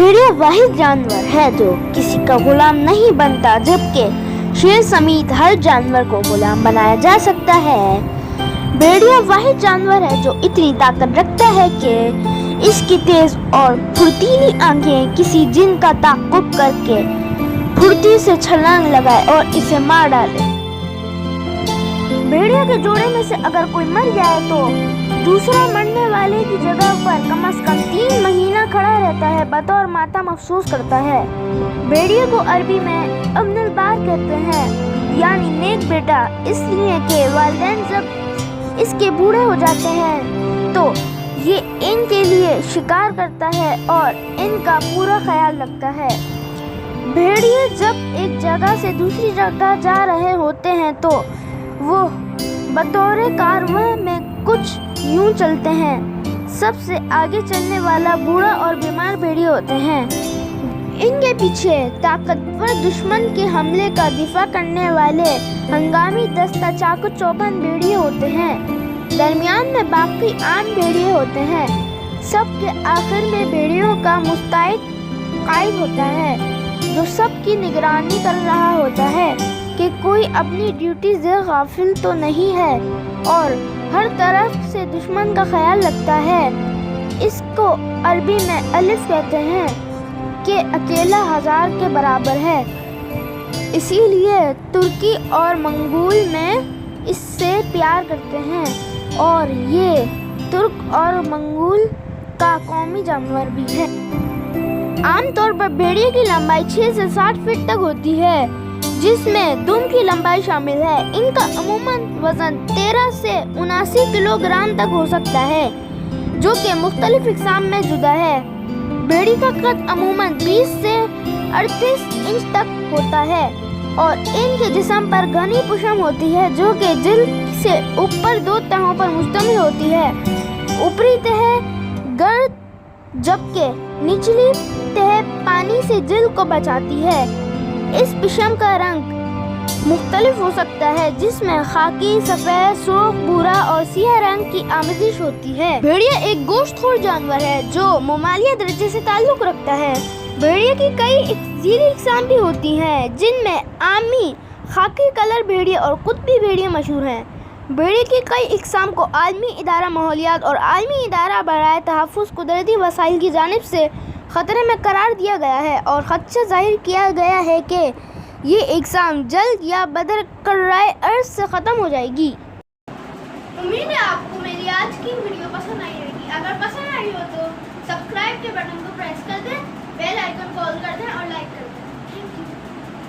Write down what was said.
भेड़िया वाहिद जानवर है जो किसी का गुलाम नहीं बनता, जबकि शेर समेत हर जानवर को गुलाम बनाया जा सकता है। भेड़िया वाहिद जानवर है जो इतनी ताकत रखता है कि इसकी तेज और फुर्तीली आंखें किसी जिन का ताक़ुब करके फुर्ती से छलांग लगाए और इसे मार डाले। भेड़िया के जोड़े में से अगर कोई मर जाए तो दूसरा मरने वाले की जगह पर कम से कम 3 महीना खड़ा रहता है, बतौर मातम अफसोस करता है। भेड़िए को अरबी में अब्नुल बार कहते हैं, यानी नेक बेटा, इसलिए कि वालिदैन जब इसके बूढ़े हो जाते हैं तो ये इनके लिए शिकार करता है और इनका पूरा ख्याल रखता है। भेड़िए जब एक जगह से दूसरी जगह जा रहे होते हैं तो वो बतौर कारवां में कुछ यूं चलते हैं। सबसे आगे चलने वाला बूढ़ा और बीमार भेड़िए होते हैं। इनके पीछे ताकतवर दुश्मन के हमले का दिफा करने वाले हंगामी दस्ता चाकू चौबंद भेड़िए होते हैं। दरमियान में बाकी आम भेड़िए होते हैं। सबके आखिर में भेड़ियों का मुस्तैद कायद होता है जो सबकी निगरानी कर रहा होता है कि कोई अपनी ड्यूटी से गाफिल तो नहीं है और हर तरफ से दुश्मन का ख्याल रखता है। इसको अरबी में अलिफ कहते हैं कि अकेला 1000 के बराबर है, इसीलिए तुर्की और मंगोल में इससे प्यार करते हैं और ये तुर्क और मंगोल का कौमी जानवर भी है। आमतौर पर भेड़िए की लंबाई 6 से 60 फीट तक होती है, जिसमें दुम की लंबाई शामिल है। इनका अमूमन वजन 13 से 79 किलोग्राम तक हो सकता है, जो कि मुख्तलिफ इकसाम में जुदा है। भेड़ी का कद अमूमन 20 से 38 इंच तक होता है और इनके जिस्म पर घनी पशम होती है, जो कि जिल्द से ऊपर 2 तहों पर मुश्तमिल होती है। ऊपरी तह गर्द जबकि निचली तह पानी से जिल्द को बचाती है। इस पशम का रंग मुख्तलिफ हो सकता है, जिसमें खाकी, सफ़ेद, सुर्ख, भूरा और सियाह रंग की आमेजिश होती है। भेड़िया एक गोश्तखोर जानवर है जो ममालिया दर्जे से ताल्लुक़ रखता है। भेड़िया की कई ज़ीरी इक़साम भी होती हैं, जिनमें आमी, खाकी कलर भेड़िया और कुतबी भेड़िया मशहूर हैं। भेड़िया की कई इक़साम को आलमी इदारा माहौलियात और आलमी इदारा बराए तहफ़्फ़ुज़ कुदरती वसाइल की जानिब से ख़तरे में करार दिया गया है और ख़दशा ज़ाहिर किया गया है कि ये इक़साम जल्द या बदरक़राए अर्ज़ से ख़त्म हो जाएगी। उम्मीद है आपको मेरी आज की वीडियो पसंद आई होगी। अगर पसंद आई हो तो सब्सक्राइब के बटन को प्रेस कर दें, बेल आइकन कॉल कर दें